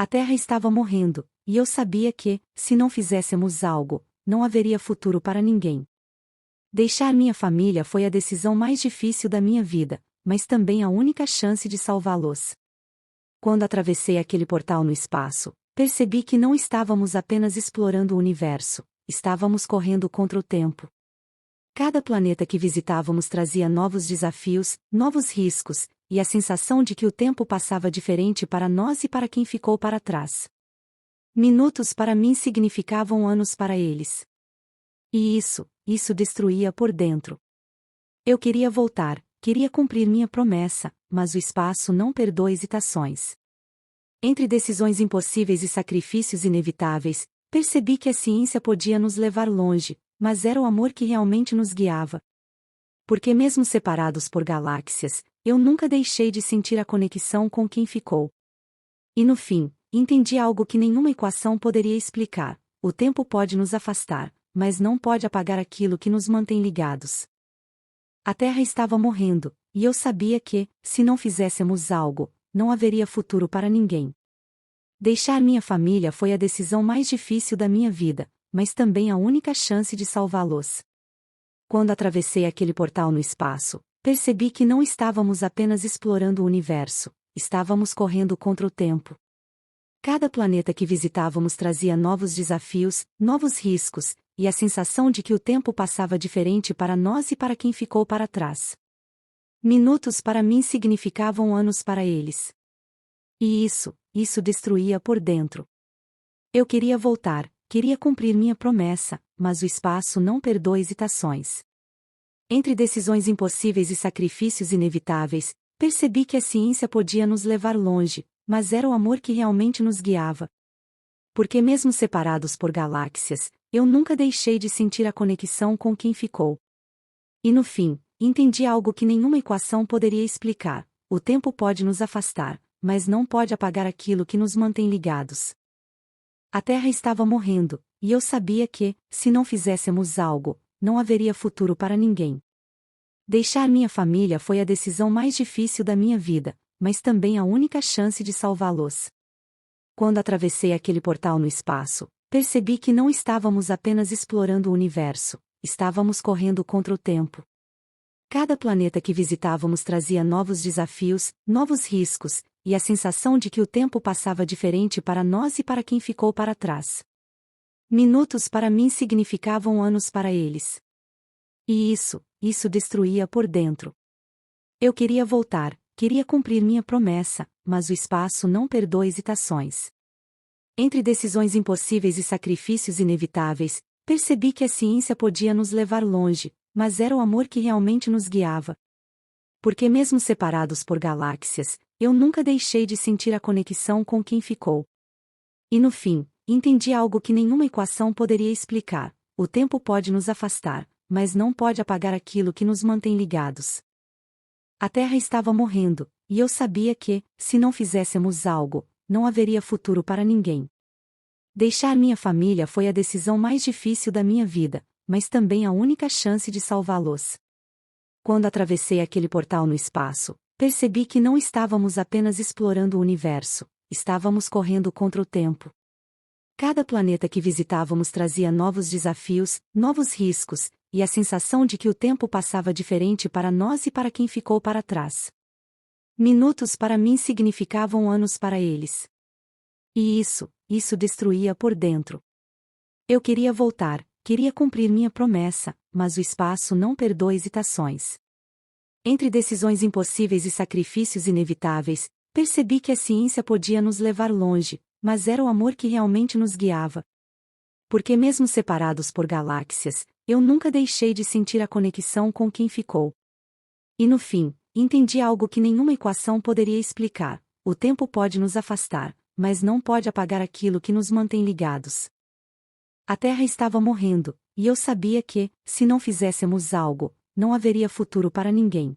A Terra estava morrendo, e eu sabia que, se não fizéssemos algo, não haveria futuro para ninguém. Deixar minha família foi a decisão mais difícil da minha vida, mas também a única chance de salvá-los. Quando atravessei aquele portal no espaço, percebi que não estávamos apenas explorando o universo, estávamos correndo contra o tempo. Cada planeta que visitávamos trazia novos desafios, novos riscos, e a sensação de que o tempo passava diferente para nós e para quem ficou para trás. Minutos para mim significavam anos para eles. E isso destruía por dentro. Eu queria voltar, queria cumprir minha promessa, mas o espaço não perdoa hesitações. Entre decisões impossíveis e sacrifícios inevitáveis, percebi que a ciência podia nos levar longe, mas era o amor que realmente nos guiava. Porque mesmo separados por galáxias, eu nunca deixei de sentir a conexão com quem ficou. E no fim, entendi algo que nenhuma equação poderia explicar: o tempo pode nos afastar, mas não pode apagar aquilo que nos mantém ligados. A Terra estava morrendo, e eu sabia que, se não fizéssemos algo, não haveria futuro para ninguém. Deixar minha família foi a decisão mais difícil da minha vida, mas também a única chance de salvá-los. Quando atravessei aquele portal no espaço, percebi que não estávamos apenas explorando o universo, estávamos correndo contra o tempo. Cada planeta que visitávamos trazia novos desafios, novos riscos, e a sensação de que o tempo passava diferente para nós e para quem ficou para trás. Minutos para mim significavam anos para eles. E isso destruía por dentro. Eu queria voltar, queria cumprir minha promessa, mas o espaço não perdoa hesitações. Entre decisões impossíveis e sacrifícios inevitáveis, percebi que a ciência podia nos levar longe, mas era o amor que realmente nos guiava. Porque mesmo separados por galáxias, eu nunca deixei de sentir a conexão com quem ficou. E no fim, entendi algo que nenhuma equação poderia explicar: o tempo pode nos afastar, mas não pode apagar aquilo que nos mantém ligados. A Terra estava morrendo, e eu sabia que, se não fizéssemos algo, não haveria futuro para ninguém. Deixar minha família foi a decisão mais difícil da minha vida, mas também a única chance de salvá-los. Quando atravessei aquele portal no espaço, percebi que não estávamos apenas explorando o universo, estávamos correndo contra o tempo. Cada planeta que visitávamos trazia novos desafios, novos riscos, e a sensação de que o tempo passava diferente para nós e para quem ficou para trás. Minutos para mim significavam anos para eles. E isso destruía por dentro. Eu queria voltar, queria cumprir minha promessa, mas o espaço não perdoa hesitações. Entre decisões impossíveis e sacrifícios inevitáveis, percebi que a ciência podia nos levar longe, mas era o amor que realmente nos guiava. Porque mesmo separados por galáxias, eu nunca deixei de sentir a conexão com quem ficou. E no fim, entendi algo que nenhuma equação poderia explicar: o tempo pode nos afastar, mas não pode apagar aquilo que nos mantém ligados. A Terra estava morrendo, e eu sabia que, se não fizéssemos algo, não haveria futuro para ninguém. Deixar minha família foi a decisão mais difícil da minha vida, mas também a única chance de salvá-los. Quando atravessei aquele portal no espaço, percebi que não estávamos apenas explorando o universo, estávamos correndo contra o tempo. Cada planeta que visitávamos trazia novos desafios, novos riscos, e a sensação de que o tempo passava diferente para nós e para quem ficou para trás. Minutos para mim significavam anos para eles. E isso destruía por dentro. Eu queria voltar, queria cumprir minha promessa, mas o espaço não perdoa hesitações. Entre decisões impossíveis e sacrifícios inevitáveis, percebi que a ciência podia nos levar longe, mas era o amor que realmente nos guiava. Porque mesmo separados por galáxias, eu nunca deixei de sentir a conexão com quem ficou. E no fim, entendi algo que nenhuma equação poderia explicar: o tempo pode nos afastar, mas não pode apagar aquilo que nos mantém ligados. A Terra estava morrendo, e eu sabia que, se não fizéssemos algo, não haveria futuro para ninguém.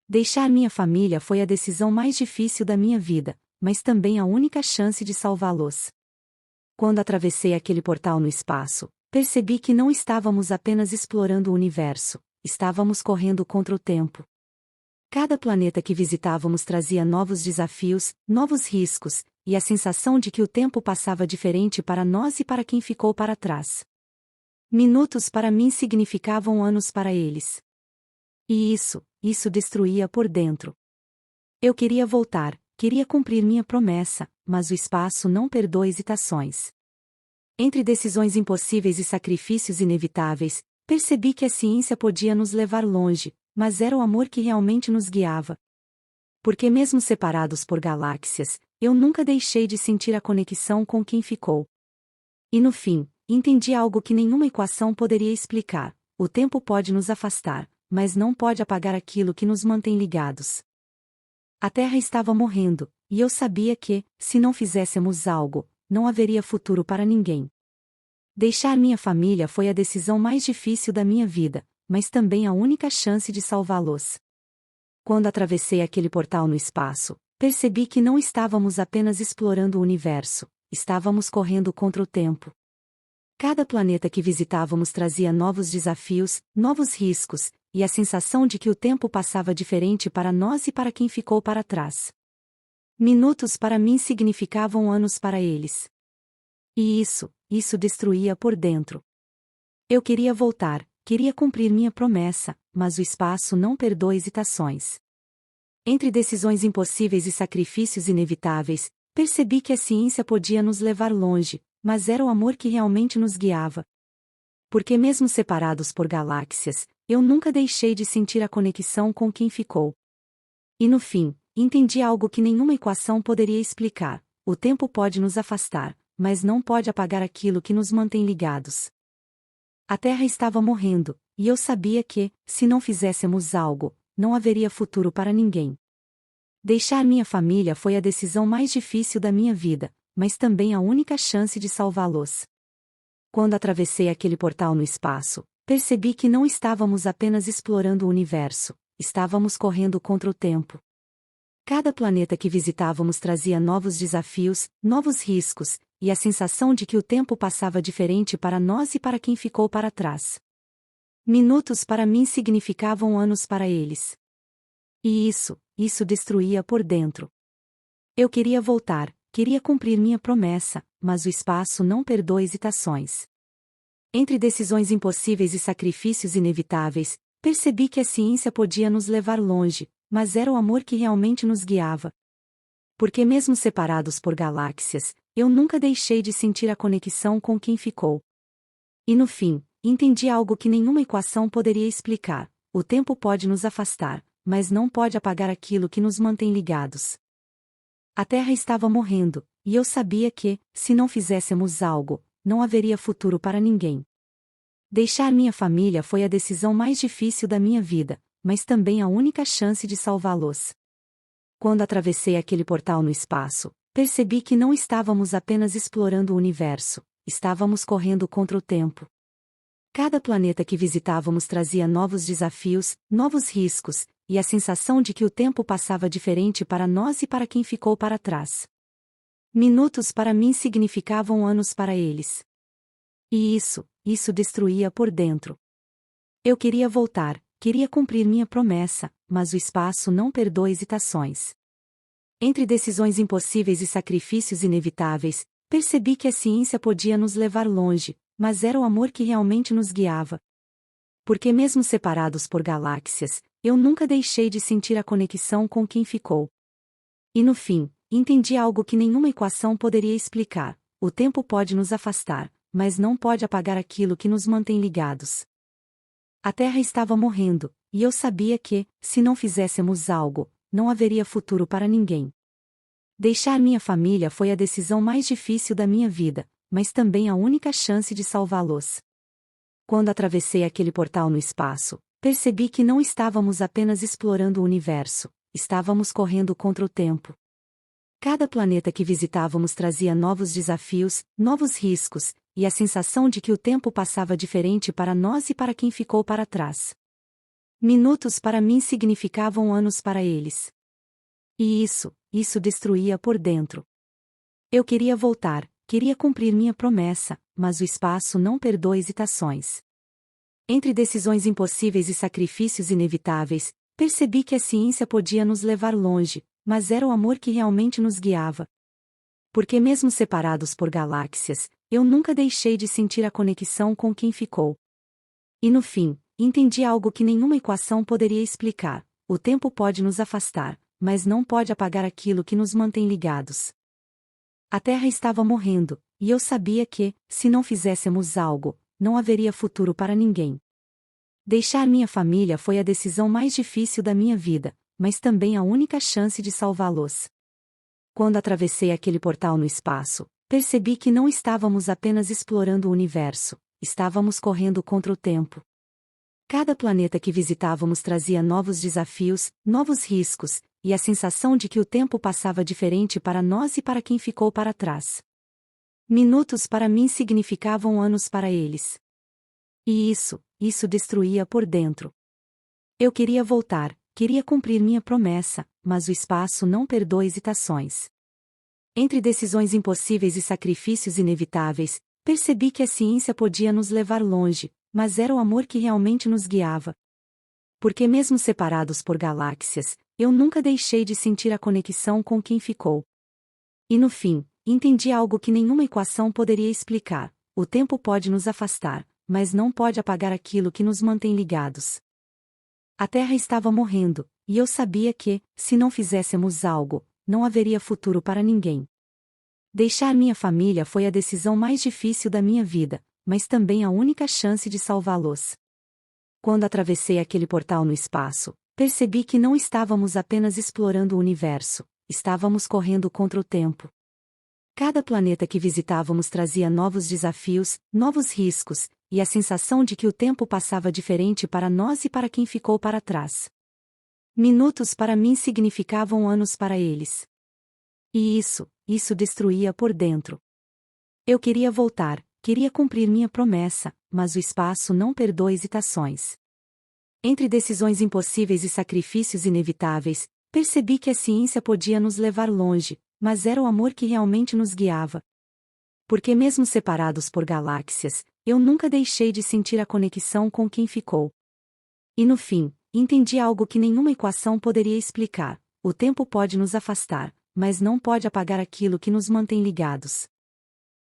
Deixar minha família foi a decisão mais difícil da minha vida, mas também a única chance de salvá-los. Quando atravessei aquele portal no espaço, percebi que não estávamos apenas explorando o universo, estávamos correndo contra o tempo. Cada planeta que visitávamos trazia novos desafios, novos riscos, e a sensação de que o tempo passava diferente para nós e para quem ficou para trás. Minutos para mim significavam anos para eles. E isso destruía por dentro. Eu queria voltar, queria cumprir minha promessa, mas o espaço não perdoa hesitações. Entre decisões impossíveis e sacrifícios inevitáveis, percebi que a ciência podia nos levar longe, mas era o amor que realmente nos guiava. Porque mesmo separados por galáxias, eu nunca deixei de sentir a conexão com quem ficou. E no fim, entendi algo que nenhuma equação poderia explicar: o tempo pode nos afastar, mas não pode apagar aquilo que nos mantém ligados. A Terra estava morrendo, e eu sabia que, se não fizéssemos algo, não haveria futuro para ninguém. Deixar minha família foi a decisão mais difícil da minha vida, mas também a única chance de salvá-los. Quando atravessei aquele portal no espaço, percebi que não estávamos apenas explorando o universo, estávamos correndo contra o tempo. Cada planeta que visitávamos trazia novos desafios, novos riscos, e a sensação de que o tempo passava diferente para nós e para quem ficou para trás. Minutos para mim significavam anos para eles. E isso destruía por dentro. Eu queria voltar, queria cumprir minha promessa, mas o espaço não perdoa hesitações. Entre decisões impossíveis e sacrifícios inevitáveis, percebi que a ciência podia nos levar longe, mas era o amor que realmente nos guiava. Porque mesmo separados por galáxias, eu nunca deixei de sentir a conexão com quem ficou. E no fim, entendi algo que nenhuma equação poderia explicar: o tempo pode nos afastar, mas não pode apagar aquilo que nos mantém ligados. A Terra estava morrendo, e eu sabia que, se não fizéssemos algo, não haveria futuro para ninguém. Deixar minha família foi a decisão mais difícil da minha vida, mas também a única chance de salvá-los. Quando atravessei aquele portal no espaço, percebi que não estávamos apenas explorando o universo, estávamos correndo contra o tempo. Cada planeta que visitávamos trazia novos desafios, novos riscos, e a sensação de que o tempo passava diferente para nós e para quem ficou para trás. Minutos para mim significavam anos para eles. E isso destruía por dentro. Eu queria voltar, queria cumprir minha promessa, mas o espaço não perdoa hesitações. Entre decisões impossíveis e sacrifícios inevitáveis, percebi que a ciência podia nos levar longe, mas era o amor que realmente nos guiava. Porque mesmo separados por galáxias, eu nunca deixei de sentir a conexão com quem ficou. E no fim, entendi algo que nenhuma equação poderia explicar: o tempo pode nos afastar, mas não pode apagar aquilo que nos mantém ligados. A Terra estava morrendo, e eu sabia que, se não fizéssemos algo, não haveria futuro para ninguém. Deixar minha família foi a decisão mais difícil da minha vida, mas também a única chance de salvá-los. Quando atravessei aquele portal no espaço, percebi que não estávamos apenas explorando o universo, estávamos correndo contra o tempo. Cada planeta que visitávamos trazia novos desafios, novos riscos, e a sensação de que o tempo passava diferente para nós e para quem ficou para trás. Minutos para mim significavam anos para eles. E isso destruía por dentro. Eu queria voltar, queria cumprir minha promessa, mas o espaço não perdoa hesitações. Entre decisões impossíveis e sacrifícios inevitáveis, percebi que a ciência podia nos levar longe, mas era o amor que realmente nos guiava. Porque mesmo separados por galáxias, eu nunca deixei de sentir a conexão com quem ficou. E no fim, entendi algo que nenhuma equação poderia explicar: o tempo pode nos afastar, mas não pode apagar aquilo que nos mantém ligados. A Terra estava morrendo, e eu sabia que, se não fizéssemos algo, não haveria futuro para ninguém. Deixar minha família foi a decisão mais difícil da minha vida, mas também a única chance de salvá-los. Quando atravessei aquele portal no espaço, percebi que não estávamos apenas explorando o universo, estávamos correndo contra o tempo. Cada planeta que visitávamos trazia novos desafios, novos riscos, e a sensação de que o tempo passava diferente para nós e para quem ficou para trás. Minutos para mim significavam anos para eles. E isso destruía por dentro. Eu queria voltar, queria cumprir minha promessa, mas o espaço não perdoa hesitações. Entre decisões impossíveis e sacrifícios inevitáveis, percebi que a ciência podia nos levar longe, mas era o amor que realmente nos guiava. Porque mesmo separados por galáxias, eu nunca deixei de sentir a conexão com quem ficou. E no fim, entendi algo que nenhuma equação poderia explicar: o tempo pode nos afastar, mas não pode apagar aquilo que nos mantém ligados. A Terra estava morrendo, e eu sabia que, se não fizéssemos algo, não haveria futuro para ninguém. Deixar minha família foi a decisão mais difícil da minha vida, mas também a única chance de salvá-los. Quando atravessei aquele portal no espaço, percebi que não estávamos apenas explorando o universo, estávamos correndo contra o tempo. Cada planeta que visitávamos trazia novos desafios, novos riscos, e a sensação de que o tempo passava diferente para nós e para quem ficou para trás. Minutos para mim significavam anos para eles. E isso destruía por dentro. Eu queria voltar, queria cumprir minha promessa, mas o espaço não perdoa hesitações. Entre decisões impossíveis e sacrifícios inevitáveis, percebi que a ciência podia nos levar longe, mas era o amor que realmente nos guiava. Porque mesmo separados por galáxias, eu nunca deixei de sentir a conexão com quem ficou. E no fim, entendi algo que nenhuma equação poderia explicar: o tempo pode nos afastar, mas não pode apagar aquilo que nos mantém ligados. A Terra estava morrendo, e eu sabia que, se não fizéssemos algo, não haveria futuro para ninguém. Deixar minha família foi a decisão mais difícil da minha vida, mas também a única chance de salvá-los. Quando atravessei aquele portal no espaço, percebi que não estávamos apenas explorando o universo, estávamos correndo contra o tempo. Cada planeta que visitávamos trazia novos desafios, novos riscos, e a sensação de que o tempo passava diferente para nós e para quem ficou para trás. Minutos para mim significavam anos para eles. E isso destruía por dentro. Eu queria voltar, queria cumprir minha promessa, mas o espaço não perdoa hesitações. Entre decisões impossíveis e sacrifícios inevitáveis, percebi que a ciência podia nos levar longe, mas era o amor que realmente nos guiava. Porque mesmo separados por galáxias, eu nunca deixei de sentir a conexão com quem ficou. E no fim, entendi algo que nenhuma equação poderia explicar: o tempo pode nos afastar, mas não pode apagar aquilo que nos mantém ligados.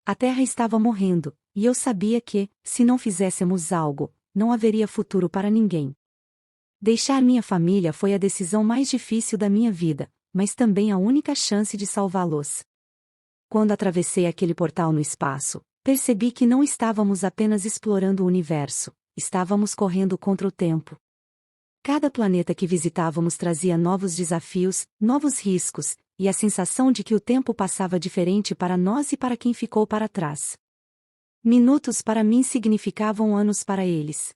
A Terra estava morrendo, e eu sabia que, se não fizéssemos algo, não haveria futuro para ninguém. Deixar minha família foi a decisão mais difícil da minha vida, mas também a única chance de salvá-los. Quando atravessei aquele portal no espaço, percebi que não estávamos apenas explorando o universo, estávamos correndo contra o tempo. Cada planeta que visitávamos trazia novos desafios, novos riscos, e a sensação de que o tempo passava diferente para nós e para quem ficou para trás. Minutos para mim significavam anos para eles.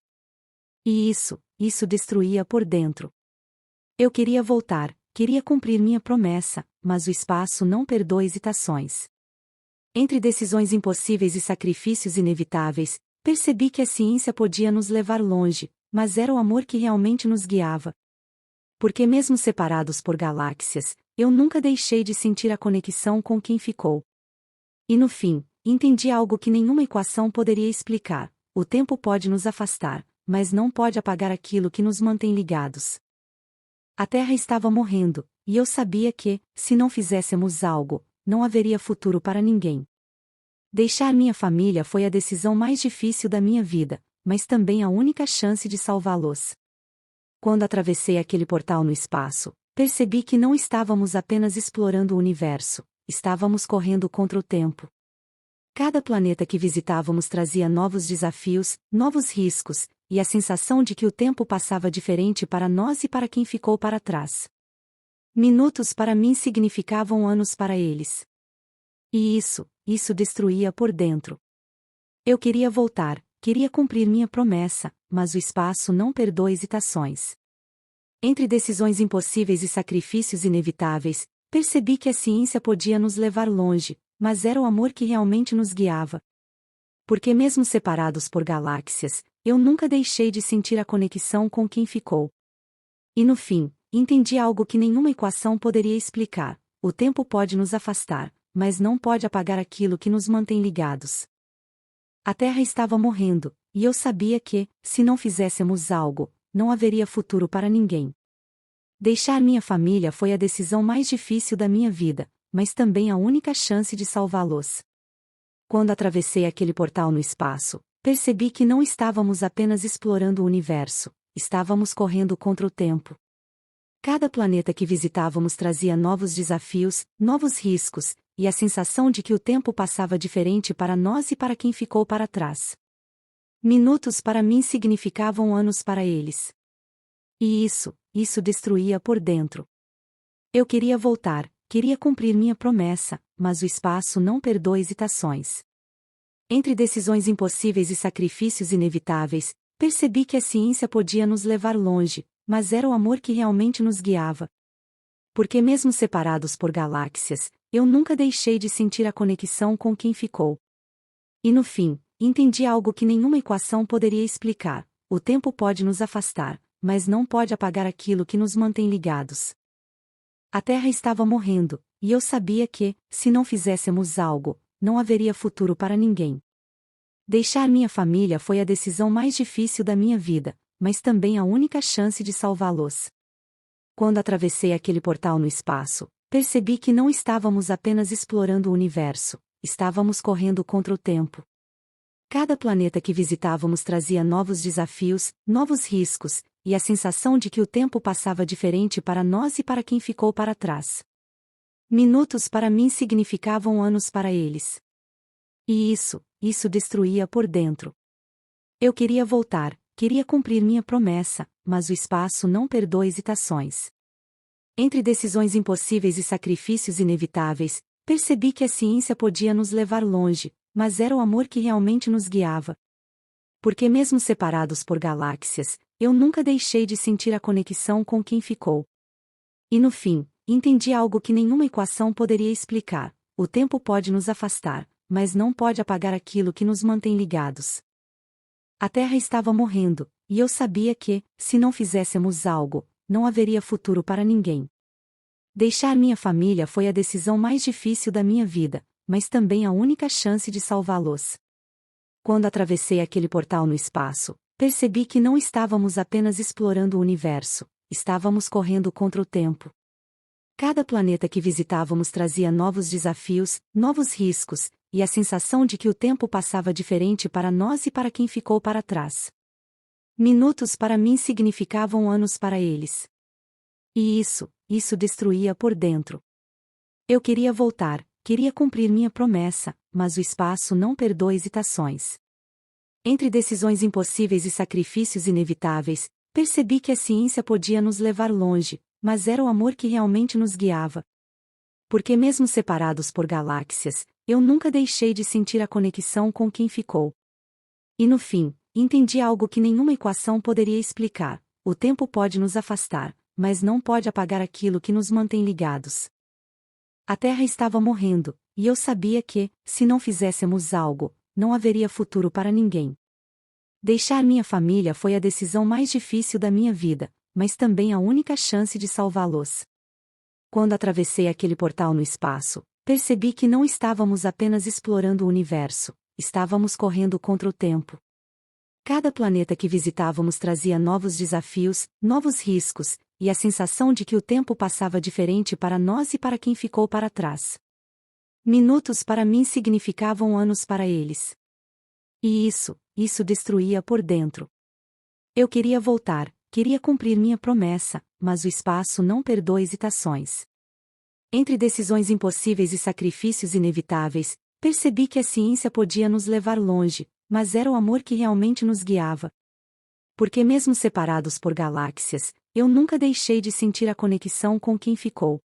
E isso destruía por dentro. Eu queria voltar, queria cumprir minha promessa, mas o espaço não perdoa hesitações. Entre decisões impossíveis e sacrifícios inevitáveis, percebi que a ciência podia nos levar longe, mas era o amor que realmente nos guiava. Porque mesmo separados por galáxias, eu nunca deixei de sentir a conexão com quem ficou. E no fim, entendi algo que nenhuma equação poderia explicar: o tempo pode nos afastar, mas não pode apagar aquilo que nos mantém ligados. A Terra estava morrendo, e eu sabia que, se não fizéssemos algo, não haveria futuro para ninguém. Deixar minha família foi a decisão mais difícil da minha vida, mas também a única chance de salvá-los. Quando atravessei aquele portal no espaço, percebi que não estávamos apenas explorando o universo, estávamos correndo contra o tempo. Cada planeta que visitávamos trazia novos desafios, novos riscos, e a sensação de que o tempo passava diferente para nós e para quem ficou para trás. Minutos para mim significavam anos para eles. E isso destruía por dentro. Eu queria voltar, queria cumprir minha promessa, mas o espaço não perdoa hesitações. Entre decisões impossíveis e sacrifícios inevitáveis, percebi que a ciência podia nos levar longe, mas era o amor que realmente nos guiava. Porque mesmo separados por galáxias, eu nunca deixei de sentir a conexão com quem ficou. E no fim, entendi algo que nenhuma equação poderia explicar: o tempo pode nos afastar, mas não pode apagar aquilo que nos mantém ligados. A Terra estava morrendo, e eu sabia que, se não fizéssemos algo, não haveria futuro para ninguém. Deixar minha família foi a decisão mais difícil da minha vida, mas também a única chance de salvá-los. Quando atravessei aquele portal no espaço, percebi que não estávamos apenas explorando o universo, estávamos correndo contra o tempo. Cada planeta que visitávamos trazia novos desafios, novos riscos, e a sensação de que o tempo passava diferente para nós e para quem ficou para trás. Minutos para mim significavam anos para eles. E isso destruía por dentro. Eu queria voltar, queria cumprir minha promessa, mas o espaço não perdoa hesitações. Entre decisões impossíveis e sacrifícios inevitáveis, percebi que a ciência podia nos levar longe, mas era o amor que realmente nos guiava. Porque mesmo separados por galáxias, eu nunca deixei de sentir a conexão com quem ficou. E no fim, entendi algo que nenhuma equação poderia explicar: o tempo pode nos afastar, mas não pode apagar aquilo que nos mantém ligados. A Terra estava morrendo, e eu sabia que, se não fizéssemos algo, não haveria futuro para ninguém. Deixar minha família foi a decisão mais difícil da minha vida, mas também a única chance de salvá-los. Quando atravessei aquele portal no espaço, percebi que não estávamos apenas explorando o universo, estávamos correndo contra o tempo. Cada planeta que visitávamos trazia novos desafios, novos riscos, e a sensação de que o tempo passava diferente para nós e para quem ficou para trás. Minutos para mim significavam anos para eles. E isso destruía por dentro. Eu queria voltar, queria cumprir minha promessa, mas o espaço não perdoa hesitações. Entre decisões impossíveis e sacrifícios inevitáveis, percebi que a ciência podia nos levar longe, mas era o amor que realmente nos guiava. Porque mesmo separados por galáxias, eu nunca deixei de sentir a conexão com quem ficou. E no fim, entendi algo que nenhuma equação poderia explicar: o tempo pode nos afastar, mas não pode apagar aquilo que nos mantém ligados. A Terra estava morrendo, e eu sabia que, se não fizéssemos algo, não haveria futuro para ninguém. Deixar minha família foi a decisão mais difícil da minha vida, mas também a única chance de salvá-los. Quando atravessei aquele portal no espaço, percebi que não estávamos apenas explorando o universo, estávamos correndo contra o tempo. Cada planeta que visitávamos trazia novos desafios, novos riscos, e a sensação de que o tempo passava diferente para nós e para quem ficou para trás. Minutos para mim significavam anos para eles. E isso destruía por dentro. Eu queria voltar, queria cumprir minha promessa, mas o espaço não perdoa hesitações. Entre decisões impossíveis e sacrifícios inevitáveis, percebi que a ciência podia nos levar longe, mas era o amor que realmente nos guiava. Porque mesmo separados por galáxias, eu nunca deixei de sentir a conexão com quem ficou. E no fim, entendi algo que nenhuma equação poderia explicar: o tempo pode nos afastar, mas não pode apagar aquilo que nos mantém ligados. A Terra estava morrendo, e eu sabia que, se não fizéssemos algo, não haveria futuro para ninguém. Deixar minha família foi a decisão mais difícil da minha vida, mas também a única chance de salvá-los. Quando atravessei aquele portal no espaço, percebi que não estávamos apenas explorando o universo, estávamos correndo contra o tempo. Cada planeta que visitávamos trazia novos desafios, novos riscos, e a sensação de que o tempo passava diferente para nós e para quem ficou para trás. Minutos para mim significavam anos para eles. E isso destruía por dentro. Eu queria voltar, queria cumprir minha promessa, mas o espaço não perdoa hesitações. Entre decisões impossíveis e sacrifícios inevitáveis, percebi que a ciência podia nos levar longe, mas era o amor que realmente nos guiava. Porque mesmo separados por galáxias, eu nunca deixei de sentir a conexão com quem ficou.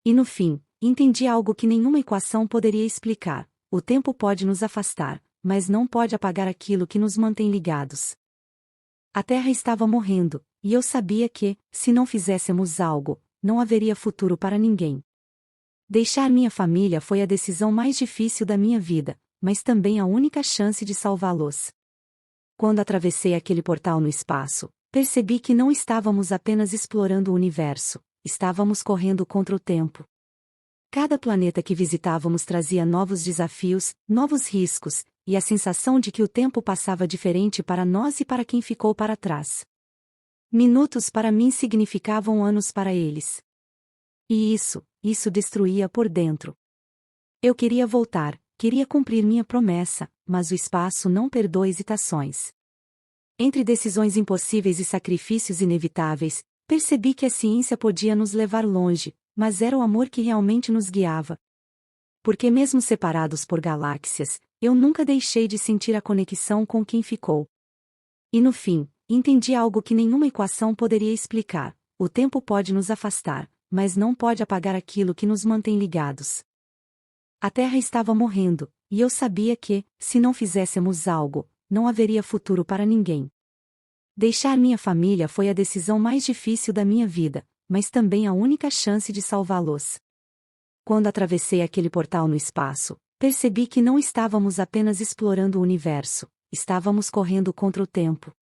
E no fim, entendi algo que nenhuma equação poderia explicar: o tempo pode nos afastar, mas não pode apagar aquilo que nos mantém ligados. A Terra estava morrendo, e eu sabia que, se não fizéssemos algo, não haveria futuro para ninguém. Deixar minha família foi a decisão mais difícil da minha vida, mas também a única chance de salvá-los. Quando atravessei aquele portal no espaço, percebi que não estávamos apenas explorando o universo, estávamos correndo contra o tempo. Cada planeta que visitávamos trazia novos desafios, novos riscos, e a sensação de que o tempo passava diferente para nós e para quem ficou para trás. Minutos para mim significavam anos para eles. E isso destruía por dentro. Eu queria voltar, queria cumprir minha promessa, mas o espaço não perdoa hesitações. Entre decisões impossíveis e sacrifícios inevitáveis, percebi que a ciência podia nos levar longe, mas era o amor que realmente nos guiava. Porque mesmo separados por galáxias, eu nunca deixei de sentir a conexão com quem ficou. E no fim, entendi algo que nenhuma equação poderia explicar: o tempo pode nos afastar, mas não pode apagar aquilo que nos mantém ligados. A Terra estava morrendo, e eu sabia que, se não fizéssemos algo, não haveria futuro para ninguém. Deixar minha família foi a decisão mais difícil da minha vida, mas também a única chance de salvá-los. Quando atravessei aquele portal no espaço, percebi que não estávamos apenas explorando o universo, estávamos correndo contra o tempo.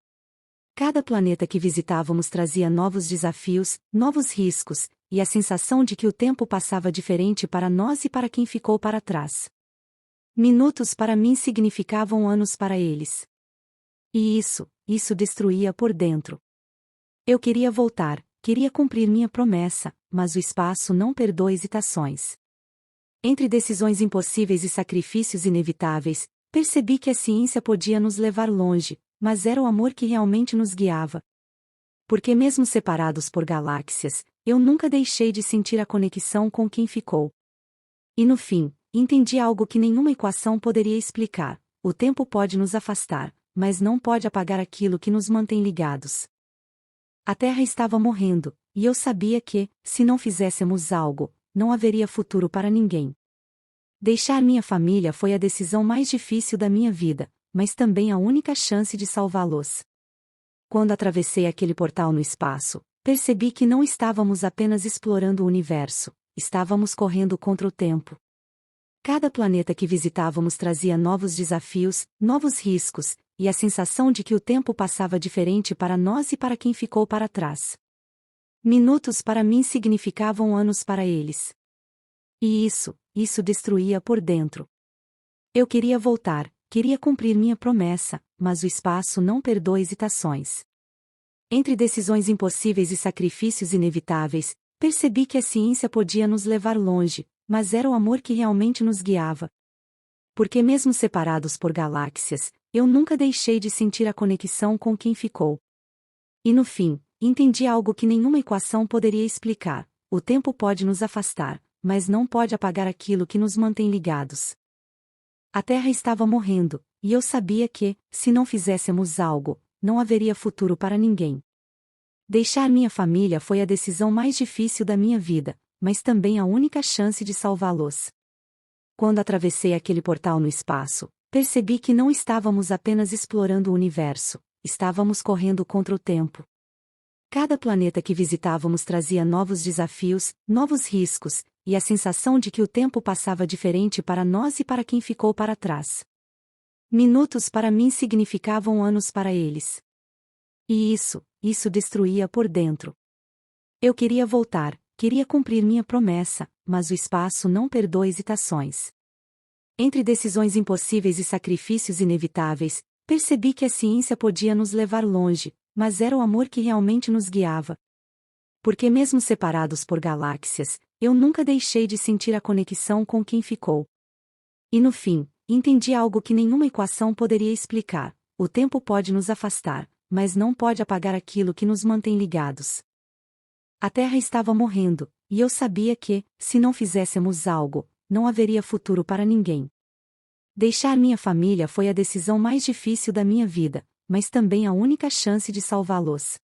Cada planeta que visitávamos trazia novos desafios, novos riscos, e a sensação de que o tempo passava diferente para nós e para quem ficou para trás. Minutos para mim significavam anos para eles. E isso destruía por dentro. Eu queria voltar, queria cumprir minha promessa, mas o espaço não perdoa hesitações. Entre decisões impossíveis e sacrifícios inevitáveis, percebi que a ciência podia nos levar longe, mas era o amor que realmente nos guiava. Porque mesmo separados por galáxias, eu nunca deixei de sentir a conexão com quem ficou. E no fim, entendi algo que nenhuma equação poderia explicar: o tempo pode nos afastar, mas não pode apagar aquilo que nos mantém ligados. A Terra estava morrendo, e eu sabia que, se não fizéssemos algo, não haveria futuro para ninguém. Deixar minha família foi a decisão mais difícil da minha vida, mas também a única chance de salvá-los. Quando atravessei aquele portal no espaço, percebi que não estávamos apenas explorando o universo, estávamos correndo contra o tempo. Cada planeta que visitávamos trazia novos desafios, novos riscos, e a sensação de que o tempo passava diferente para nós e para quem ficou para trás. Minutos para mim significavam anos para eles. E isso destruía por dentro. Eu queria voltar, queria cumprir minha promessa, mas o espaço não perdoa hesitações. Entre decisões impossíveis e sacrifícios inevitáveis, percebi que a ciência podia nos levar longe, mas era o amor que realmente nos guiava. Porque mesmo separados por galáxias, eu nunca deixei de sentir a conexão com quem ficou. E no fim, entendi algo que nenhuma equação poderia explicar: o tempo pode nos afastar, mas não pode apagar aquilo que nos mantém ligados. A Terra estava morrendo, e eu sabia que, se não fizéssemos algo, não haveria futuro para ninguém. Deixar minha família foi a decisão mais difícil da minha vida, mas também a única chance de salvá-los. Quando atravessei aquele portal no espaço, percebi que não estávamos apenas explorando o universo, estávamos correndo contra o tempo. Cada planeta que visitávamos trazia novos desafios, novos riscos, e a sensação de que o tempo passava diferente para nós e para quem ficou para trás. Minutos para mim significavam anos para eles. E isso destruía por dentro. Eu queria voltar, queria cumprir minha promessa, mas o espaço não perdoa hesitações. Entre decisões impossíveis e sacrifícios inevitáveis, percebi que a ciência podia nos levar longe, mas era o amor que realmente nos guiava. Porque mesmo separados por galáxias, eu nunca deixei de sentir a conexão com quem ficou. E no fim, entendi algo que nenhuma equação poderia explicar: o tempo pode nos afastar, mas não pode apagar aquilo que nos mantém ligados. A Terra estava morrendo, e eu sabia que, se não fizéssemos algo, não haveria futuro para ninguém. Deixar minha família foi a decisão mais difícil da minha vida, mas também a única chance de salvá-los.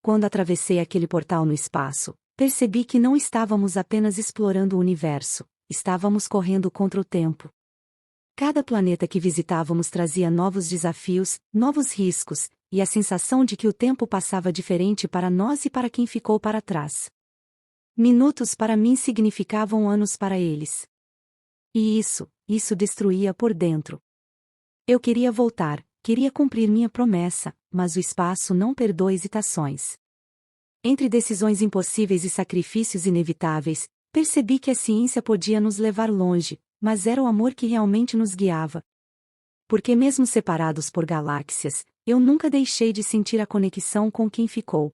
Quando atravessei aquele portal no espaço, percebi que não estávamos apenas explorando o universo, estávamos correndo contra o tempo. Cada planeta que visitávamos trazia novos desafios, novos riscos, e a sensação de que o tempo passava diferente para nós e para quem ficou para trás. Minutos para mim significavam anos para eles. E isso destruía por dentro. Eu queria voltar, queria cumprir minha promessa, mas o espaço não perdoa hesitações. Entre decisões impossíveis e sacrifícios inevitáveis, percebi que a ciência podia nos levar longe, mas era o amor que realmente nos guiava. Porque mesmo separados por galáxias, eu nunca deixei de sentir a conexão com quem ficou.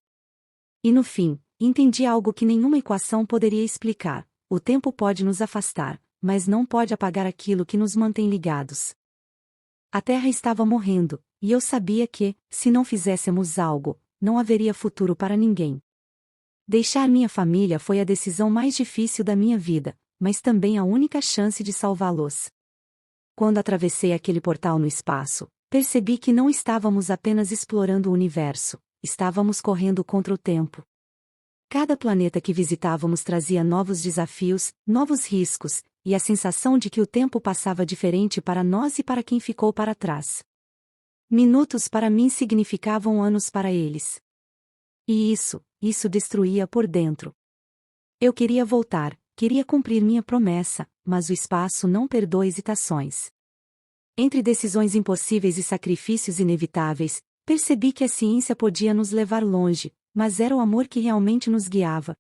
E no fim, entendi algo que nenhuma equação poderia explicar: o tempo pode nos afastar, mas não pode apagar aquilo que nos mantém ligados. A Terra estava morrendo, e eu sabia que, se não fizéssemos algo, não haveria futuro para ninguém. Deixar minha família foi a decisão mais difícil da minha vida, mas também a única chance de salvá-los. Quando atravessei aquele portal no espaço, percebi que não estávamos apenas explorando o universo, estávamos correndo contra o tempo. Cada planeta que visitávamos trazia novos desafios, novos riscos, e a sensação de que o tempo passava diferente para nós e para quem ficou para trás. Minutos para mim significavam anos para eles. E isso destruía por dentro. Eu queria voltar, queria cumprir minha promessa, mas o espaço não perdoa hesitações. Entre decisões impossíveis e sacrifícios inevitáveis, percebi que a ciência podia nos levar longe, mas era o amor que realmente nos guiava.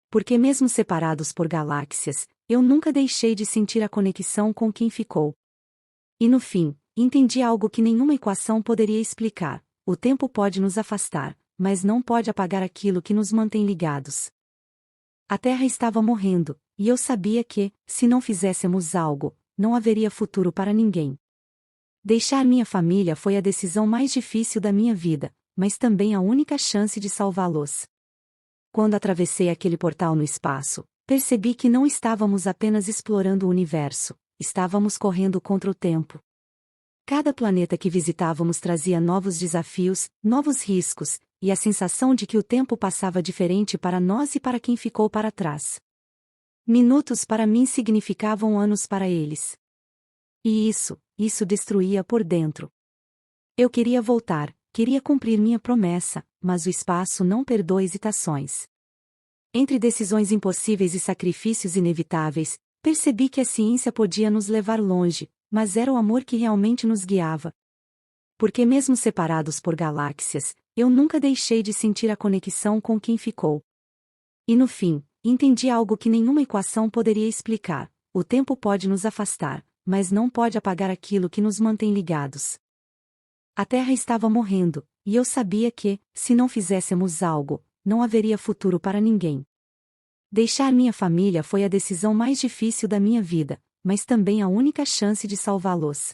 Porque mesmo separados por galáxias, eu nunca deixei de sentir a conexão com quem ficou. E no fim, entendi algo que nenhuma equação poderia explicar: o tempo pode nos afastar, mas não pode apagar aquilo que nos mantém ligados. A Terra estava morrendo, e eu sabia que, se não fizéssemos algo, não haveria futuro para ninguém. Deixar minha família foi a decisão mais difícil da minha vida, mas também a única chance de salvá-los. Quando atravessei aquele portal no espaço, percebi que não estávamos apenas explorando o universo, estávamos correndo contra o tempo. Cada planeta que visitávamos trazia novos desafios, novos riscos, e a sensação de que o tempo passava diferente para nós e para quem ficou para trás. Minutos para mim significavam anos para eles. E isso destruía por dentro. Eu queria voltar, queria cumprir minha promessa, mas o espaço não perdoa hesitações. Entre decisões impossíveis e sacrifícios inevitáveis, percebi que a ciência podia nos levar longe, mas era o amor que realmente nos guiava. Porque mesmo separados por galáxias, eu nunca deixei de sentir a conexão com quem ficou. E no fim, entendi algo que nenhuma equação poderia explicar: o tempo pode nos afastar, mas não pode apagar aquilo que nos mantém ligados. A Terra estava morrendo, e eu sabia que, se não fizéssemos algo, não haveria futuro para ninguém. Deixar minha família foi a decisão mais difícil da minha vida, mas também a única chance de salvá-los.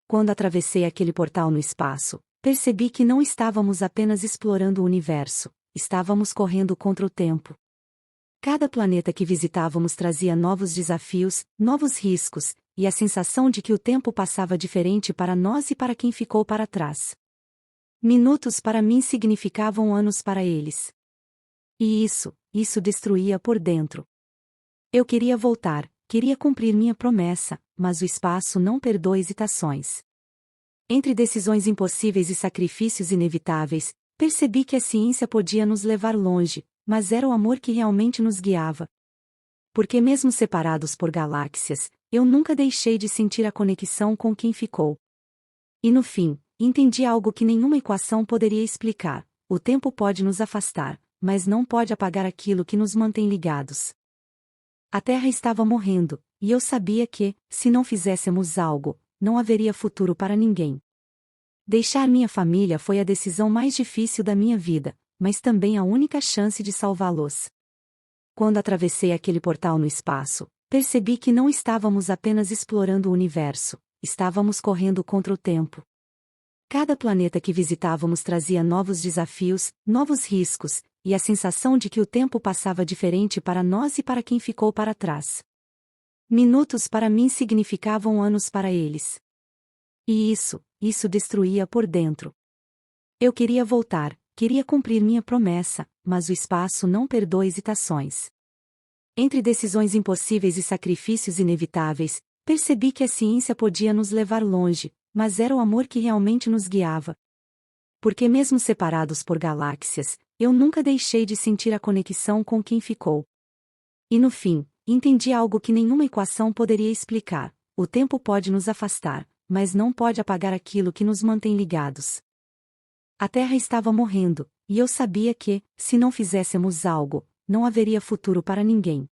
Quando atravessei aquele portal no espaço, percebi que não estávamos apenas explorando o universo, estávamos correndo contra o tempo. Cada planeta que visitávamos trazia novos desafios, novos riscos, e a sensação de que o tempo passava diferente para nós e para quem ficou para trás. Minutos para mim significavam anos para eles. E isso destruía por dentro. Eu queria voltar, queria cumprir minha promessa, mas o espaço não perdoa hesitações. Entre decisões impossíveis e sacrifícios inevitáveis, percebi que a ciência podia nos levar longe, mas era o amor que realmente nos guiava. Porque mesmo separados por galáxias, eu nunca deixei de sentir a conexão com quem ficou. E no fim, entendi algo que nenhuma equação poderia explicar: o tempo pode nos afastar, mas não pode apagar aquilo que nos mantém ligados. A Terra estava morrendo, e eu sabia que, se não fizéssemos algo, não haveria futuro para ninguém. Deixar minha família foi a decisão mais difícil da minha vida, mas também a única chance de salvá-los. Quando atravessei aquele portal no espaço, percebi que não estávamos apenas explorando o universo, estávamos correndo contra o tempo. Cada planeta que visitávamos trazia novos desafios, novos riscos, e a sensação de que o tempo passava diferente para nós e para quem ficou para trás. Minutos para mim significavam anos para eles. E isso destruía por dentro. Eu queria voltar, queria cumprir minha promessa, mas o espaço não perdoa hesitações. Entre decisões impossíveis e sacrifícios inevitáveis, percebi que a ciência podia nos levar longe, mas era o amor que realmente nos guiava. Porque mesmo separados por galáxias, eu nunca deixei de sentir a conexão com quem ficou. E no fim, entendi algo que nenhuma equação poderia explicar: o tempo pode nos afastar, mas não pode apagar aquilo que nos mantém ligados. A Terra estava morrendo, e eu sabia que, se não fizéssemos algo, não haveria futuro para ninguém.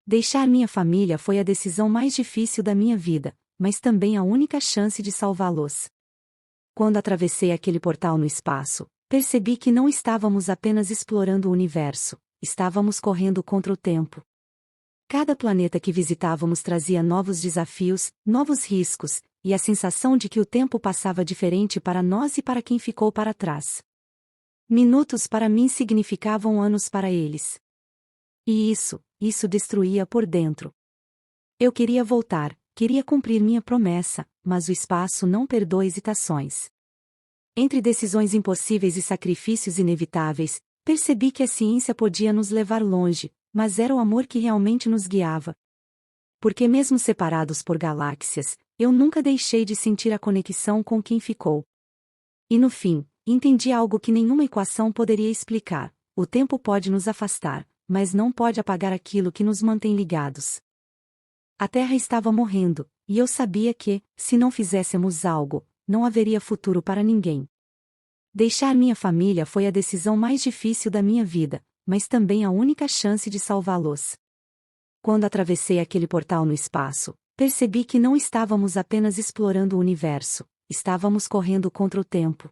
Deixar minha família foi a decisão mais difícil da minha vida, mas também a única chance de salvá-los. Quando atravessei aquele portal no espaço, percebi que não estávamos apenas explorando o universo, estávamos correndo contra o tempo. Cada planeta que visitávamos trazia novos desafios, novos riscos, e a sensação de que o tempo passava diferente para nós e para quem ficou para trás. Minutos para mim significavam anos para eles. E isso destruía por dentro. Eu queria voltar, queria cumprir minha promessa, mas o espaço não perdoa hesitações. Entre decisões impossíveis e sacrifícios inevitáveis, percebi que a ciência podia nos levar longe, mas era o amor que realmente nos guiava. Porque mesmo separados por galáxias, eu nunca deixei de sentir a conexão com quem ficou. E no fim, entendi algo que nenhuma equação poderia explicar: o tempo pode nos afastar, mas não pode apagar aquilo que nos mantém ligados. A Terra estava morrendo, e eu sabia que, se não fizéssemos algo, não haveria futuro para ninguém. Deixar minha família foi a decisão mais difícil da minha vida, mas também a única chance de salvá-los. Quando atravessei aquele portal no espaço, percebi que não estávamos apenas explorando o universo, estávamos correndo contra o tempo.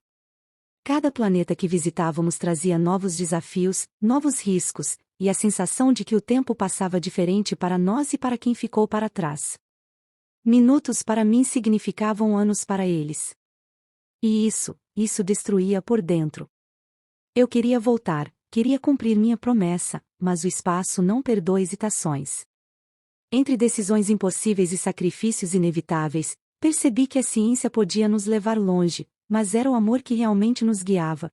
Cada planeta que visitávamos trazia novos desafios, novos riscos, e a sensação de que o tempo passava diferente para nós e para quem ficou para trás. Minutos para mim significavam anos para eles. E isso destruía por dentro. Eu queria voltar, queria cumprir minha promessa, mas o espaço não perdoa hesitações. Entre decisões impossíveis e sacrifícios inevitáveis, percebi que a ciência podia nos levar longe, mas era o amor que realmente nos guiava.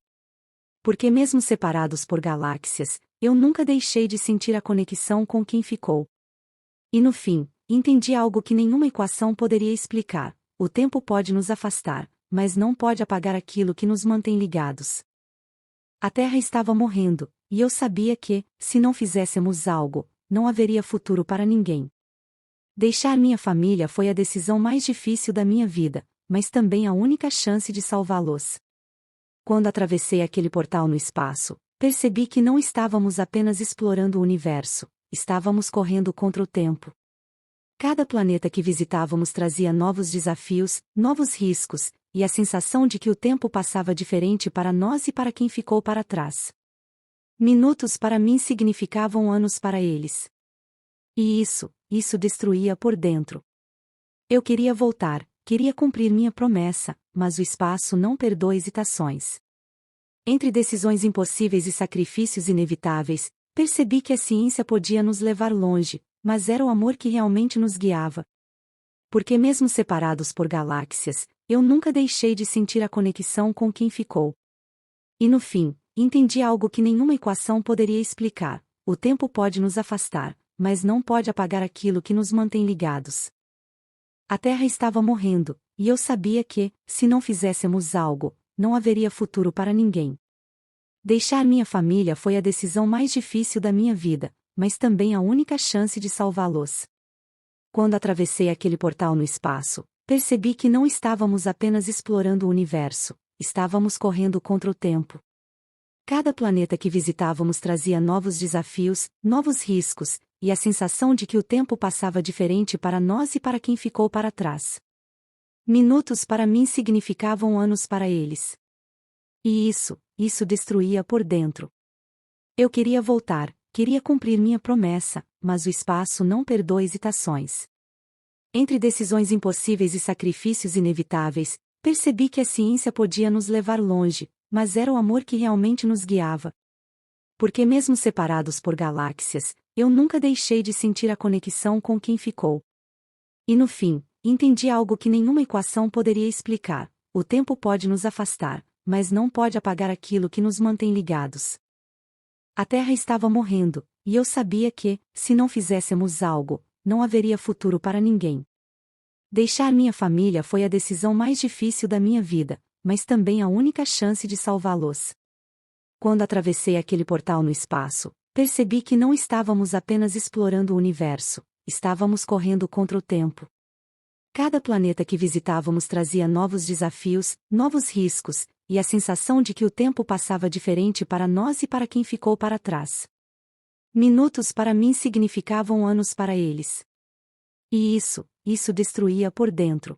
Porque mesmo separados por galáxias, eu nunca deixei de sentir a conexão com quem ficou. E no fim, entendi algo que nenhuma equação poderia explicar: o tempo pode nos afastar, mas não pode apagar aquilo que nos mantém ligados. A Terra estava morrendo, e eu sabia que, se não fizéssemos algo, não haveria futuro para ninguém. Deixar minha família foi a decisão mais difícil da minha vida, mas também a única chance de salvá-los. Quando atravessei aquele portal no espaço, percebi que não estávamos apenas explorando o universo, estávamos correndo contra o tempo. Cada planeta que visitávamos trazia novos desafios, novos riscos, e a sensação de que o tempo passava diferente para nós e para quem ficou para trás. Minutos para mim significavam anos para eles. E isso destruía por dentro. Eu queria voltar, queria cumprir minha promessa, mas o espaço não perdoa hesitações. Entre decisões impossíveis e sacrifícios inevitáveis, percebi que a ciência podia nos levar longe, mas era o amor que realmente nos guiava. Porque mesmo separados por galáxias, eu nunca deixei de sentir a conexão com quem ficou. E no fim, entendi algo que nenhuma equação poderia explicar: o tempo pode nos afastar, mas não pode apagar aquilo que nos mantém ligados. A Terra estava morrendo, e eu sabia que, se não fizéssemos algo, não haveria futuro para ninguém. Deixar minha família foi a decisão mais difícil da minha vida, mas também a única chance de salvá-los. Quando atravessei aquele portal no espaço, percebi que não estávamos apenas explorando o universo, estávamos correndo contra o tempo. Cada planeta que visitávamos trazia novos desafios, novos riscos, e a sensação de que o tempo passava diferente para nós e para quem ficou para trás. Minutos para mim significavam anos para eles. E isso destruía por dentro. Eu queria voltar, queria cumprir minha promessa, mas o espaço não perdoa hesitações. Entre decisões impossíveis e sacrifícios inevitáveis, percebi que a ciência podia nos levar longe, mas era o amor que realmente nos guiava. Porque mesmo separados por galáxias, eu nunca deixei de sentir a conexão com quem ficou. E no fim, entendi algo que nenhuma equação poderia explicar: o tempo pode nos afastar, mas não pode apagar aquilo que nos mantém ligados. A Terra estava morrendo, e eu sabia que, se não fizéssemos algo, não haveria futuro para ninguém. Deixar minha família foi a decisão mais difícil da minha vida, mas também a única chance de salvá-los. Quando atravessei aquele portal no espaço, percebi que não estávamos apenas explorando o universo, estávamos correndo contra o tempo. Cada planeta que visitávamos trazia novos desafios, novos riscos, e a sensação de que o tempo passava diferente para nós e para quem ficou para trás. Minutos para mim significavam anos para eles. E isso destruía por dentro.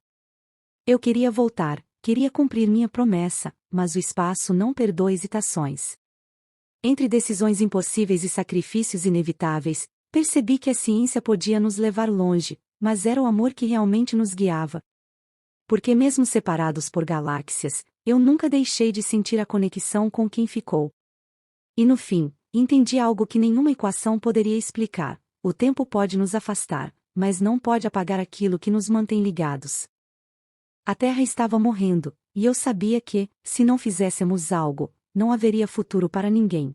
Eu queria voltar, queria cumprir minha promessa, mas o espaço não perdoa hesitações. Entre decisões impossíveis e sacrifícios inevitáveis, percebi que a ciência podia nos levar longe, mas era o amor que realmente nos guiava. Porque mesmo separados por galáxias, eu nunca deixei de sentir a conexão com quem ficou. E no fim, entendi algo que nenhuma equação poderia explicar: o tempo pode nos afastar, mas não pode apagar aquilo que nos mantém ligados. A Terra estava morrendo, e eu sabia que, se não fizéssemos algo, não haveria futuro para ninguém.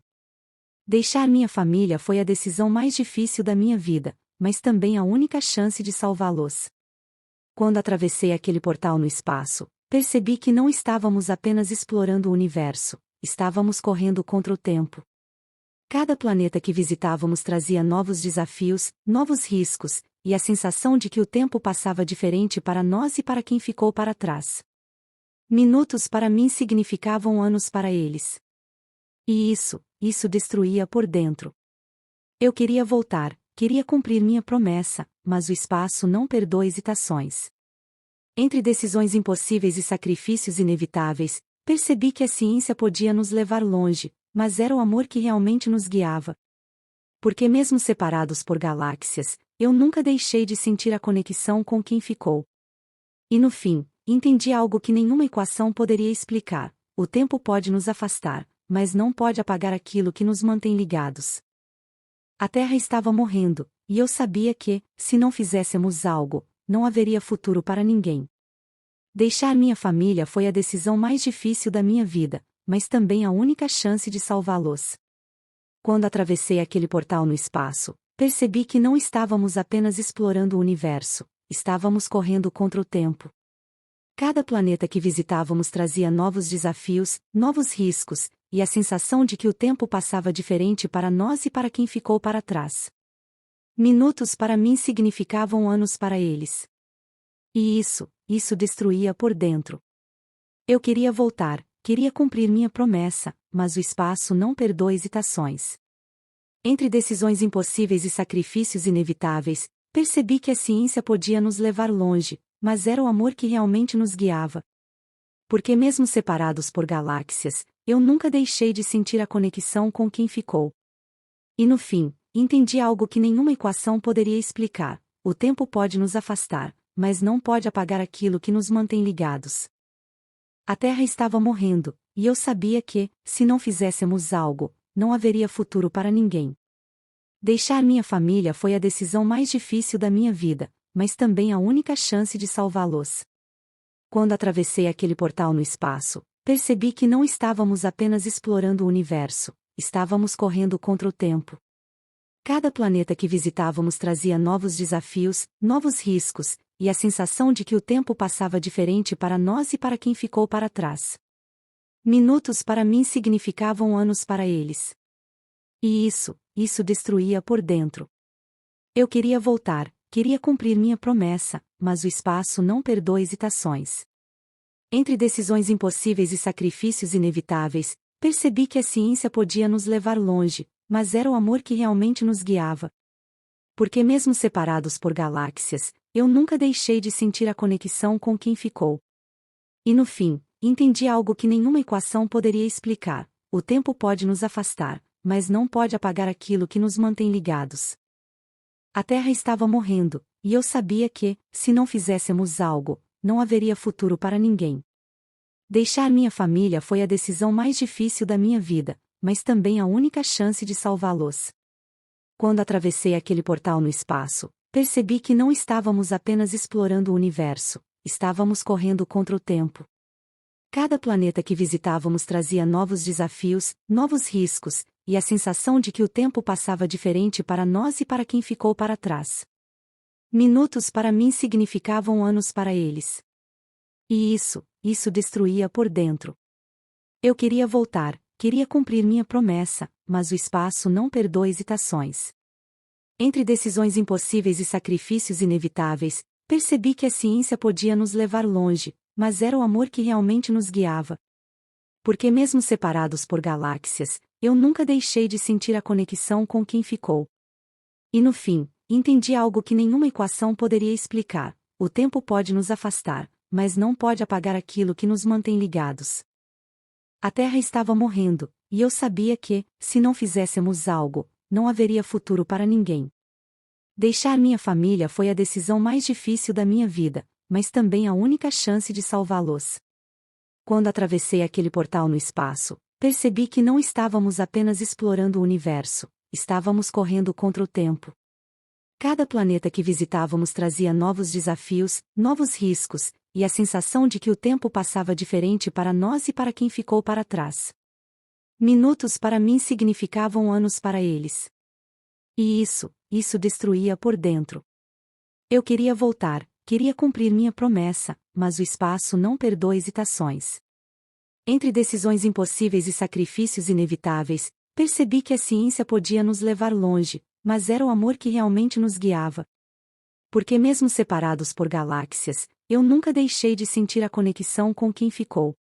Deixar minha família foi a decisão mais difícil da minha vida, mas também a única chance de salvá-los. Quando atravessei aquele portal no espaço, percebi que não estávamos apenas explorando o universo, estávamos correndo contra o tempo. Cada planeta que visitávamos trazia novos desafios, novos riscos, e a sensação de que o tempo passava diferente para nós e para quem ficou para trás. Minutos para mim significavam anos para eles. E isso destruía por dentro. Eu queria voltar, queria cumprir minha promessa, mas o espaço não perdoa hesitações. Entre decisões impossíveis e sacrifícios inevitáveis, percebi que a ciência podia nos levar longe, mas era o amor que realmente nos guiava. Porque mesmo separados por galáxias, eu nunca deixei de sentir a conexão com quem ficou. E no fim, entendi algo que nenhuma equação poderia explicar: o tempo pode nos afastar, mas não pode apagar aquilo que nos mantém ligados. A Terra estava morrendo, e eu sabia que, se não fizéssemos algo, não haveria futuro para ninguém. Deixar minha família foi a decisão mais difícil da minha vida, mas também a única chance de salvá-los. Quando atravessei aquele portal no espaço, percebi que não estávamos apenas explorando o universo, estávamos correndo contra o tempo. Cada planeta que visitávamos trazia novos desafios, novos riscos, e a sensação de que o tempo passava diferente para nós e para quem ficou para trás. Minutos para mim significavam anos para eles. E isso destruía por dentro. Eu queria voltar, queria cumprir minha promessa, mas o espaço não perdoa hesitações. Entre decisões impossíveis e sacrifícios inevitáveis, percebi que a ciência podia nos levar longe, mas era o amor que realmente nos guiava. Porque mesmo separados por galáxias, eu nunca deixei de sentir a conexão com quem ficou. E no fim, entendi algo que nenhuma equação poderia explicar: o tempo pode nos afastar, mas não pode apagar aquilo que nos mantém ligados. A Terra estava morrendo, e eu sabia que, se não fizéssemos algo, não haveria futuro para ninguém. Deixar minha família foi a decisão mais difícil da minha vida, mas também a única chance de salvá-los. Quando atravessei aquele portal no espaço, percebi que não estávamos apenas explorando o universo, estávamos correndo contra o tempo. Cada planeta que visitávamos trazia novos desafios, novos riscos, e a sensação de que o tempo passava diferente para nós e para quem ficou para trás. Minutos para mim significavam anos para eles. E isso destruía por dentro. Eu queria voltar, queria cumprir minha promessa, mas o espaço não perdoa hesitações. Entre decisões impossíveis e sacrifícios inevitáveis, percebi que a ciência podia nos levar longe, mas era o amor que realmente nos guiava. Porque mesmo separados por galáxias, eu nunca deixei de sentir a conexão com quem ficou. E no fim, entendi algo que nenhuma equação poderia explicar: o tempo pode nos afastar, mas não pode apagar aquilo que nos mantém ligados. A Terra estava morrendo, e eu sabia que, se não fizéssemos algo, não haveria futuro para ninguém. Deixar minha família foi a decisão mais difícil da minha vida, mas também a única chance de salvá-los. Quando atravessei aquele portal no espaço, percebi que não estávamos apenas explorando o universo, estávamos correndo contra o tempo. Cada planeta que visitávamos trazia novos desafios, novos riscos, e a sensação de que o tempo passava diferente para nós e para quem ficou para trás. Minutos para mim significavam anos para eles. E isso destruía por dentro. Eu queria voltar, queria cumprir minha promessa, mas o espaço não perdoa hesitações. Entre decisões impossíveis e sacrifícios inevitáveis, percebi que a ciência podia nos levar longe, mas era o amor que realmente nos guiava. Porque mesmo separados por galáxias, eu nunca deixei de sentir a conexão com quem ficou. E no fim, entendi algo que nenhuma equação poderia explicar: o tempo pode nos afastar, mas não pode apagar aquilo que nos mantém ligados. A Terra estava morrendo, e eu sabia que, se não fizéssemos algo, não haveria futuro para ninguém. Deixar minha família foi a decisão mais difícil da minha vida, mas também a única chance de salvá-los. Quando atravessei aquele portal no espaço, percebi que não estávamos apenas explorando o universo, estávamos correndo contra o tempo. Cada planeta que visitávamos trazia novos desafios, novos riscos, e a sensação de que o tempo passava diferente para nós e para quem ficou para trás. Minutos para mim significavam anos para eles. E isso destruía por dentro. Eu queria voltar, queria cumprir minha promessa, mas o espaço não perdoa hesitações. Entre decisões impossíveis e sacrifícios inevitáveis, percebi que a ciência podia nos levar longe, mas era o amor que realmente nos guiava. Porque mesmo separados por galáxias, eu nunca deixei de sentir a conexão com quem ficou.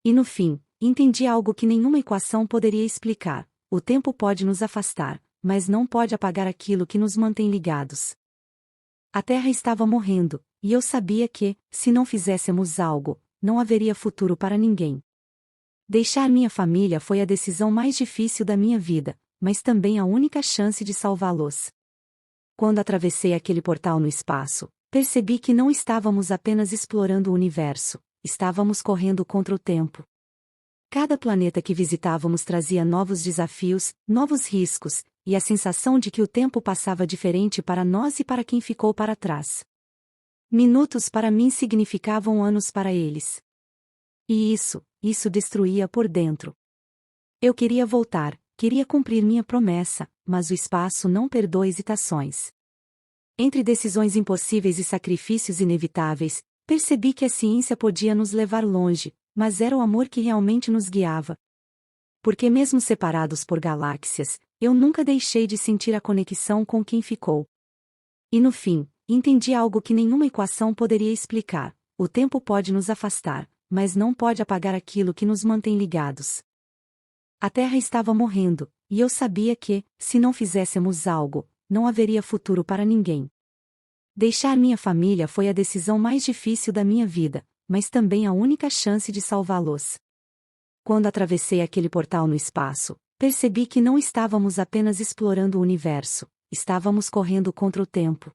E no fim, entendi algo que nenhuma equação poderia explicar: o tempo pode nos afastar, mas não pode apagar aquilo que nos mantém ligados. A Terra estava morrendo, e eu sabia que, se não fizéssemos algo, não haveria futuro para ninguém. Deixar minha família foi a decisão mais difícil da minha vida, mas também a única chance de salvá-los. Quando atravessei aquele portal no espaço, percebi que não estávamos apenas explorando o universo, estávamos correndo contra o tempo. Cada planeta que visitávamos trazia novos desafios, novos riscos, e a sensação de que o tempo passava diferente para nós e para quem ficou para trás. Minutos para mim significavam anos para eles. E isso destruía por dentro. Eu queria voltar, queria cumprir minha promessa, mas o espaço não perdoa hesitações. Entre decisões impossíveis e sacrifícios inevitáveis, percebi que a ciência podia nos levar longe, mas era o amor que realmente nos guiava. Porque mesmo separados por galáxias, eu nunca deixei de sentir a conexão com quem ficou. E no fim, entendi algo que nenhuma equação poderia explicar: o tempo pode nos afastar, mas não pode apagar aquilo que nos mantém ligados. A Terra estava morrendo, e eu sabia que, se não fizéssemos algo, não haveria futuro para ninguém. Deixar minha família foi a decisão mais difícil da minha vida, mas também a única chance de salvá-los. Quando atravessei aquele portal no espaço, percebi que não estávamos apenas explorando o universo, estávamos correndo contra o tempo.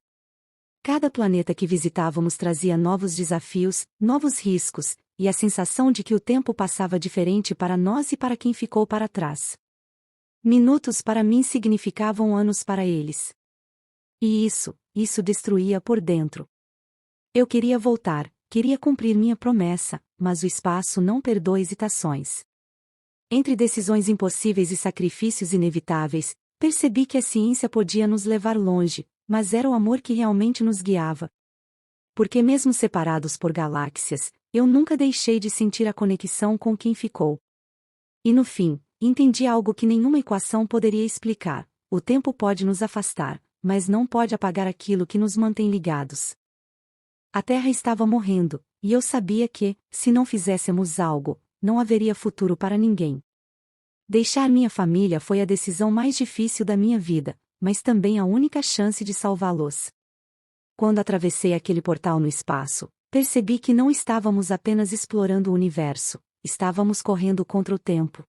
Cada planeta que visitávamos trazia novos desafios, novos riscos, e a sensação de que o tempo passava diferente para nós e para quem ficou para trás. Minutos para mim significavam anos para eles. E isso destruía por dentro. Eu queria voltar, queria cumprir minha promessa, mas o espaço não perdoa hesitações. Entre decisões impossíveis e sacrifícios inevitáveis, percebi que a ciência podia nos levar longe, mas era o amor que realmente nos guiava. Porque mesmo separados por galáxias, eu nunca deixei de sentir a conexão com quem ficou. E no fim, entendi algo que nenhuma equação poderia explicar: o tempo pode nos afastar, mas não pode apagar aquilo que nos mantém ligados. A Terra estava morrendo, e eu sabia que, se não fizéssemos algo, não haveria futuro para ninguém. Deixar minha família foi a decisão mais difícil da minha vida, mas também a única chance de salvá-los. Quando atravessei aquele portal no espaço, percebi que não estávamos apenas explorando o universo, estávamos correndo contra o tempo.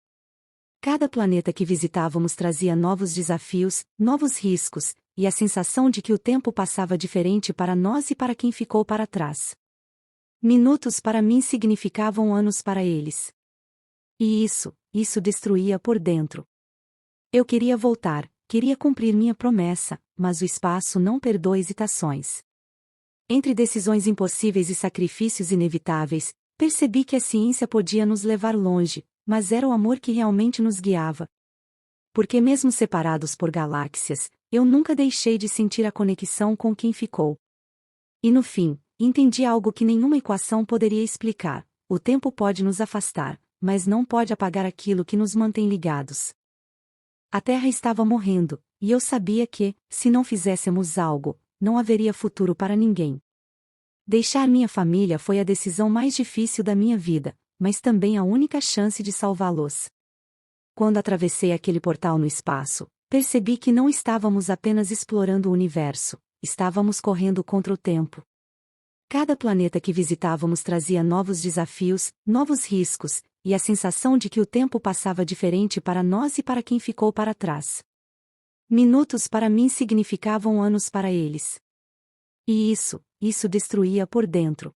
Cada planeta que visitávamos trazia novos desafios, novos riscos, e a sensação de que o tempo passava diferente para nós e para quem ficou para trás. Minutos para mim significavam anos para eles. E isso destruía por dentro. Eu queria voltar, queria cumprir minha promessa, mas o espaço não perdoa hesitações. Entre decisões impossíveis e sacrifícios inevitáveis, percebi que a ciência podia nos levar longe, mas era o amor que realmente nos guiava. Porque mesmo separados por galáxias, eu nunca deixei de sentir a conexão com quem ficou. E no fim, entendi algo que nenhuma equação poderia explicar: o tempo pode nos afastar, mas não pode apagar aquilo que nos mantém ligados. A Terra estava morrendo, e eu sabia que, se não fizéssemos algo, não haveria futuro para ninguém. Deixar minha família foi a decisão mais difícil da minha vida, mas também a única chance de salvá-los. Quando atravessei aquele portal no espaço, percebi que não estávamos apenas explorando o universo, estávamos correndo contra o tempo. Cada planeta que visitávamos trazia novos desafios, novos riscos, e a sensação de que o tempo passava diferente para nós e para quem ficou para trás. Minutos para mim significavam anos para eles. E isso destruía por dentro.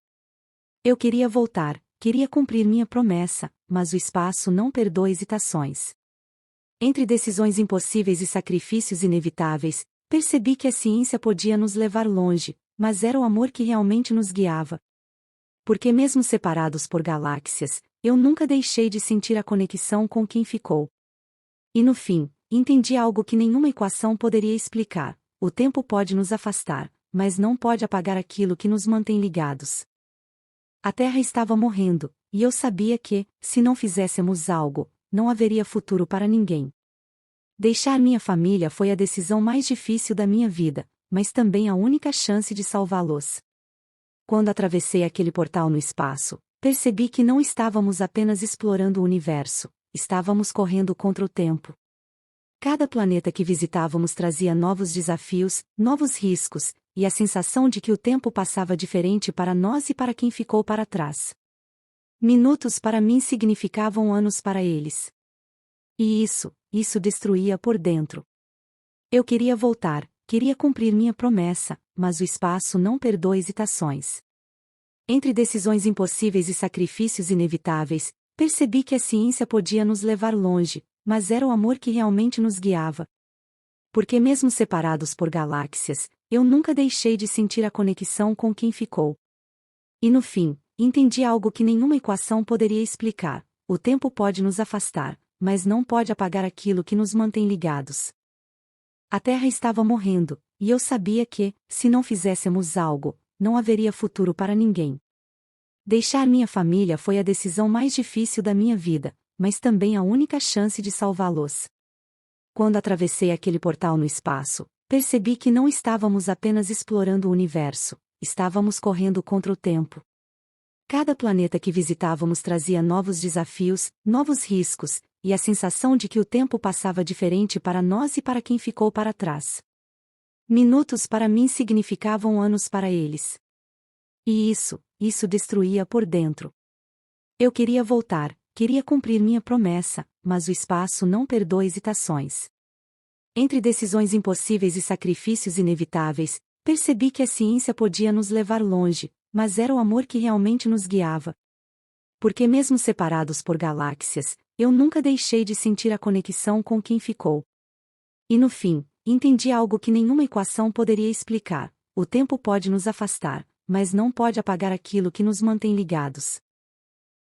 Eu queria voltar, queria cumprir minha promessa, mas o espaço não perdoa hesitações. Entre decisões impossíveis e sacrifícios inevitáveis, percebi que a ciência podia nos levar longe, mas era o amor que realmente nos guiava. Porque mesmo separados por galáxias, eu nunca deixei de sentir a conexão com quem ficou. E no fim, entendi algo que nenhuma equação poderia explicar: o tempo pode nos afastar, mas não pode apagar aquilo que nos mantém ligados. A Terra estava morrendo, e eu sabia que, se não fizéssemos algo, não haveria futuro para ninguém. Deixar minha família foi a decisão mais difícil da minha vida, mas também a única chance de salvá-los. Quando atravessei aquele portal no espaço, percebi que não estávamos apenas explorando o universo, estávamos correndo contra o tempo. Cada planeta que visitávamos trazia novos desafios, novos riscos, e a sensação de que o tempo passava diferente para nós e para quem ficou para trás. Minutos para mim significavam anos para eles. E isso destruía por dentro. Eu queria voltar, queria cumprir minha promessa, mas o espaço não perdoa hesitações. Entre decisões impossíveis e sacrifícios inevitáveis, percebi que a ciência podia nos levar longe, mas era o amor que realmente nos guiava. Porque mesmo separados por galáxias, eu nunca deixei de sentir a conexão com quem ficou. E no fim, entendi algo que nenhuma equação poderia explicar: o tempo pode nos afastar, mas não pode apagar aquilo que nos mantém ligados. A Terra estava morrendo, e eu sabia que, se não fizéssemos algo, não haveria futuro para ninguém. Deixar minha família foi a decisão mais difícil da minha vida, mas também a única chance de salvá-los. Quando atravessei aquele portal no espaço, percebi que não estávamos apenas explorando o universo, estávamos correndo contra o tempo. Cada planeta que visitávamos trazia novos desafios, novos riscos, e a sensação de que o tempo passava diferente para nós e para quem ficou para trás. Minutos para mim significavam anos para eles. E isso destruía por dentro. Eu queria voltar, queria cumprir minha promessa, mas o espaço não perdoa hesitações. Entre decisões impossíveis e sacrifícios inevitáveis, percebi que a ciência podia nos levar longe, mas era o amor que realmente nos guiava. Porque mesmo separados por galáxias, eu nunca deixei de sentir a conexão com quem ficou. E no fim, entendi algo que nenhuma equação poderia explicar: o tempo pode nos afastar, mas não pode apagar aquilo que nos mantém ligados.